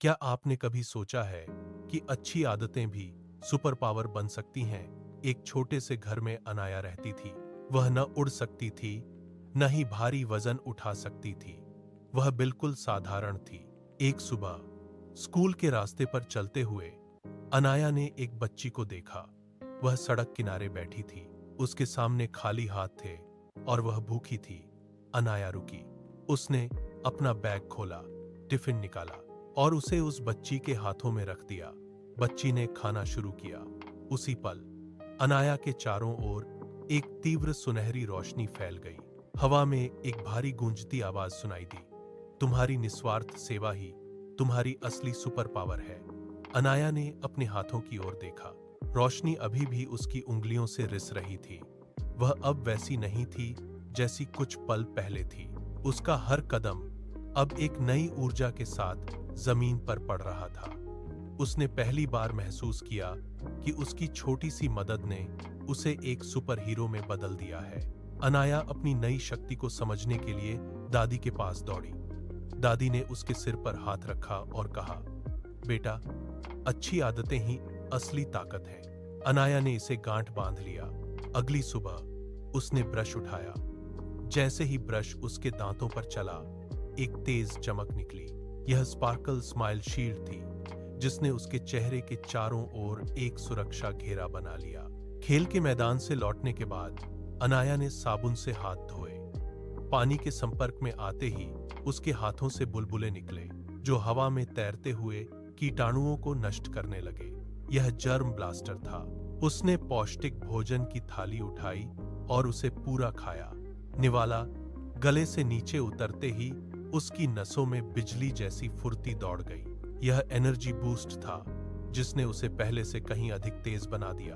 क्या आपने कभी सोचा है कि अच्छी आदतें भी सुपर पावर बन सकती हैं? एक छोटे से घर में अनाया रहती थी। वह न उड़ सकती थी, न ही भारी वजन उठा सकती थी। वह बिल्कुल साधारण थी। एक सुबह स्कूल के रास्ते पर चलते हुए अनाया ने एक बच्ची को देखा। वह सड़क किनारे बैठी थी। उसके सामने खाली हाथ थे और वह भूखी थी। अनाया रुकी। उसने अपना बैग खोला, टिफिन निकाला और उसे उस बच्ची के हाथों में रख दिया। बच्ची ने खाना शुरू किया। उसी पल अनाया के चारों ओर एक तीव्र सुनहरी रोशनी फैल गई। हवा में एक भारी गूंजती आवाज सुनाई दी, तुम्हारी निस्वार्थ सेवा ही तुम्हारी असली सुपर पावर है। अनाया ने अपने हाथों की ओर देखा। रोशनी अभी भी उसकी उंगलियों से रिस रही थी। वह अब वैसी नहीं थी जैसी कुछ पल पहले थी। उसका हर कदम अब एक नई ऊर्जा के साथ जमीन पर पड़ रहा था। उसने पहली बार महसूस किया कि उसकी छोटी सी मदद ने उसे एक सुपर हीरो में बदल दिया है। अनाया अपनी नई शक्ति को समझने के लिए दादी के पास दौड़ी। दादी ने उसके सिर पर हाथ रखा और कहा, बेटा, अच्छी आदतें ही असली ताकत है। अनाया ने इसे गांठ बांध लिया। अगली सुबह उसने ब्रश उठाया। जैसे ही ब्रश उसके दांतों पर चला, एक तेज चमक निकली। यह स्पार्कल स्माइल शील्ड थी जिसने उसके चेहरे के चारों ओर एक सुरक्षा घेरा बना लिया। खेल के मैदान से लौटने के बाद अनाया ने साबुन से हाथ धोए। पानी के संपर्क में आते ही उसके हाथों से बुलबुले निकले जो हवा में तैरते हुए कीटाणुओं को नष्ट करने लगे। यह जर्म ब्लास्टर था। उसने पौष्टिक भोजन की थाली उठाई और उसे पूरा खाया। निवाला गले से नीचे उतरते ही उसकी नसों में बिजली जैसी फुर्ती दौड़ गई। यह एनर्जी बूस्ट था जिसने उसे पहले से कहीं अधिक तेज बना दिया।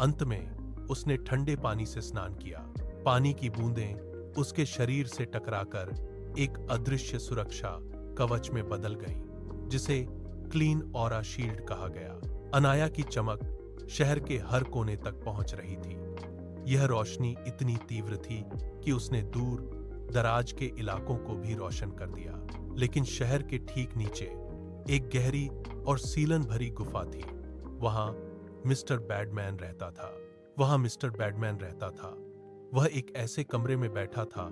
अंत में उसने ठंडे पानी से स्नान किया। पानी की बूंदें उसके शरीर से टकराकर एक अदृश्य सुरक्षा कवच में बदल गईं, जिसे क्लीन ऑरा शील्ड कहा गया। अनाया की चमक शहर के हर कोने तक पहुंच रही थी। यह रोशनी इतनी तीव्र थी कि उसने दूर दराज के इलाकों को भी रोशन कर दिया। लेकिन शहर के ठीक नीचे एक गहरी और सीलन भरी गुफा थी। वहां मिस्टर बैडमैन रहता था। वह एक ऐसे कमरे में बैठा था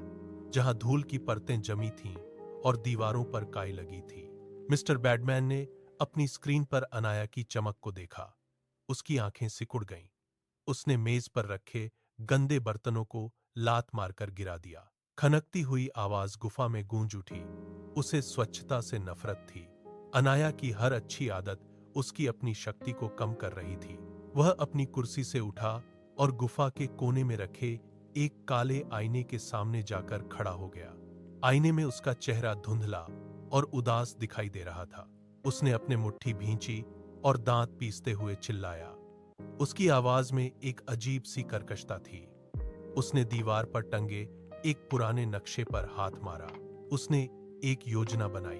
जहां धूल की परतें जमी थीं और दीवारों पर काई लगी थी। मिस्टर बैडमैन ने अपनी स्क्रीन पर अनाया की चमक को देखा। उसकी आंखें सिकुड़ गईं। उसने मेज पर रखे गंदे बर्तनों को लात मारकर गिरा दिया। खनकती हुई आवाज गुफा में गूंज उठी। उसे स्वच्छता से नफरत थी। अनाया की हर अच्छी आदत उसकी अपनी शक्ति को कम कर रही थी। वह अपनी कुर्सी से उठा और गुफा के कोने में रखे एक काले आईने के सामने जाकर खड़ा हो गया। आईने में उसका चेहरा धुंधला और उदास दिखाई दे रहा था। उसने अपने मुट्ठी भींची और दांत पीसते हुए चिल्लाया। उसकी आवाज में एक अजीब सी कर्कशता थी। उसने दीवार पर टंगे एक पुराने नक्शे पर हाथ मारा। उसने एक योजना बनाई।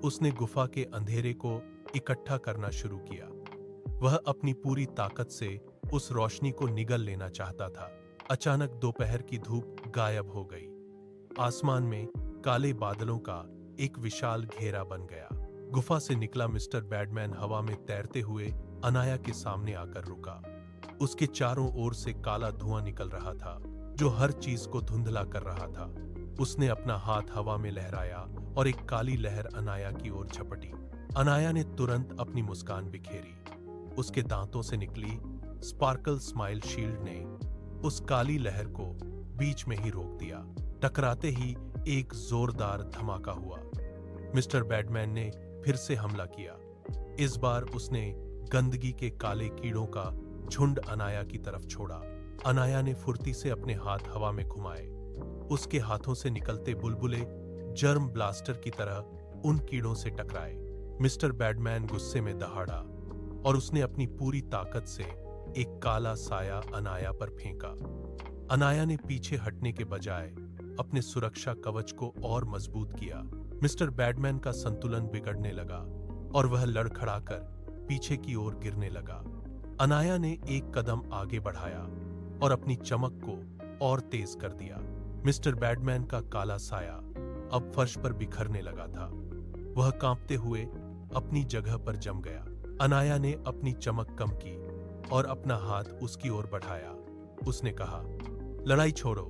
उसने गुफा के अंधेरे को इकट्ठा करना शुरू किया। वह अपनी पूरी ताकत से उस रोशनी को निगल लेना चाहता था। अचानक दोपहर की धूप गायब हो गई। आसमान में काले बादलों का एक विशाल घेरा बन गया। गुफा से निकला मिस्टर बैडमैन हवा में तैरते हुए अनाया के सामने आकर रुका। उसके चारों ओर से काला धुआं निकल रहा था जो हर चीज को धुंधला कर रहा था। उसने अपना हाथ हवा में लहराया और एक काली लहर अनाया की ओर झपटी। अनाया ने तुरंत अपनी मुस्कान बिखेरी। उसके दांतों से निकली स्पार्कल स्माइल शील्ड ने उस काली लहर को बीच में ही रोक दिया। टकराते ही एक जोरदार धमाका हुआ। मिस्टर बैडमैन ने फिर से हमला किया। इस बार उसने गंदगी के काले कीड़ों का झुंड अनाया की तरफ छोड़ा। अनाया ने फुर्ती से अपने हाथ हवा में घुमाए। उसके हाथों से निकलते बुलबुले जर्म ब्लास्टर की तरह उन कीड़ों से टकराए। मिस्टर बैडमैन गुस्से में दहाड़ा और उसने अपनी पूरी ताकत से एक काला साया अनाया पर फेंका। अनाया ने पीछे हटने के बजाय अपने सुरक्षा कवच को और मजबूत किया। मिस्टर बैडमैन का संतुलन बिगड़ने लगा और वह लड़खड़ाकर पीछे की ओर गिरने लगा। अनाया ने एक कदम आगे बढ़ाया और अपनी चमक को और तेज कर दिया। मिस्टर बैडमैन का काला साया अब फर्श पर बिखरने लगा था। वह कांपते हुए अपनी जगह पर जम गया। अनाया ने अपनी चमक कम की और अपना हाथ उसकी ओर बढ़ाया। उसने कहा, लड़ाई छोड़ो,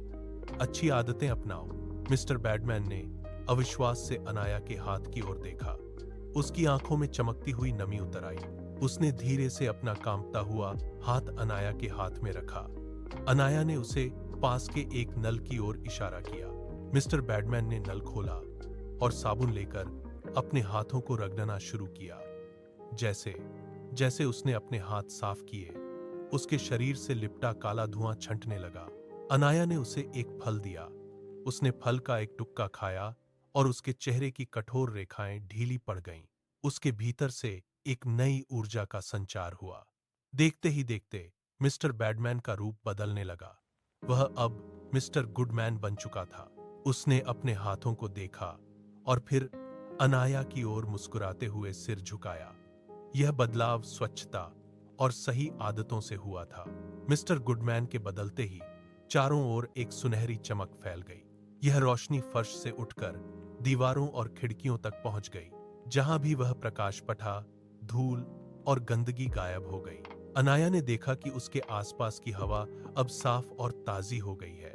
अच्छी आदतें अपनाओ। मिस्टर बैडमैन ने अविश्वास से अनाया के हाथ की ओर देखा। उसकी आंखों में चमकती हुई नमी उतर आई। उसने धीरे से अपना कांपता हुआ हाथ अनाया के हाथ में रखा। अनाया ने उसे पास के एक नल की ओर इशारा किया। मिस्टर बैडमैन ने नल खोला और साबुन लेकर अपने हाथों को रगड़ना शुरू किया। जैसे जैसे उसने अपने हाथ साफ किए, उसके शरीर से लिपटा काला धुआं छंटने लगा। अनाया ने उसे एक फल दिया। उसने फल का एक टुक्का खाया और उसके चेहरे की कठोर रेखाएं ढीली पड़ गईं। उसके भीतर से एक नई ऊर्जा का संचार हुआ। देखते ही देखते मिस्टर बैडमैन का रूप बदलने लगा। वह अब मिस्टर गुडमैन बन चुका था। उसने अपने हाथों को देखा और फिर अनाया की ओर मुस्कुराते हुए सिर झुकाया। यह बदलाव स्वच्छता और सही आदतों से हुआ था। मिस्टर गुडमैन के बदलते ही चारों ओर एक सुनहरी चमक फैल गई। यह रोशनी फर्श से उठकर दीवारों और खिड़कियों तक पहुंच गई। जहां भी वह प्रकाश पड़ा, धूल और गंदगी गायब हो गई। अनाया ने देखा कि उसके आसपास की हवा अब साफ और ताजी हो गई है।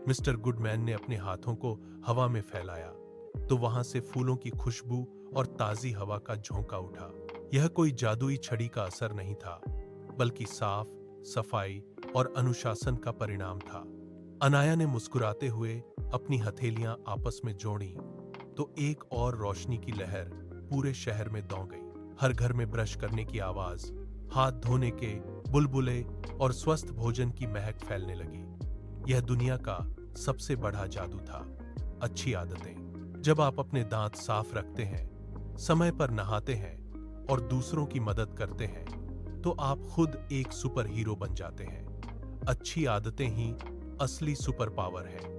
मिस्टर गुडमैन ने अपने हाथों को हवा में फैलाया तो वहां से फूलों की खुशबू और ताजी हवा का झोंका उठा। यह कोई जादुई छड़ी का असर नहीं था, बल्कि साफ, सफाई और अनुशासन का परिणाम था। अनाया ने मुस्कुराते हुए अपनी हथेलियां आपस में जोड़ी तो एक और रोशनी की लहर पूरे शहर में दौड़ गई। हर घर में ब्रश करने की आवाज, हाथ धोने के बुलबुले और स्वस्थ भोजन की महक फैलने लगी। यह दुनिया का सबसे बड़ा जादू था, अच्छी आदतें। जब आप अपने दांत साफ रखते हैं, समय पर नहाते हैं और दूसरों की मदद करते हैं, तो आप खुद एक सुपर हीरो बन जाते हैं। अच्छी आदतें ही असली सुपर पावर है।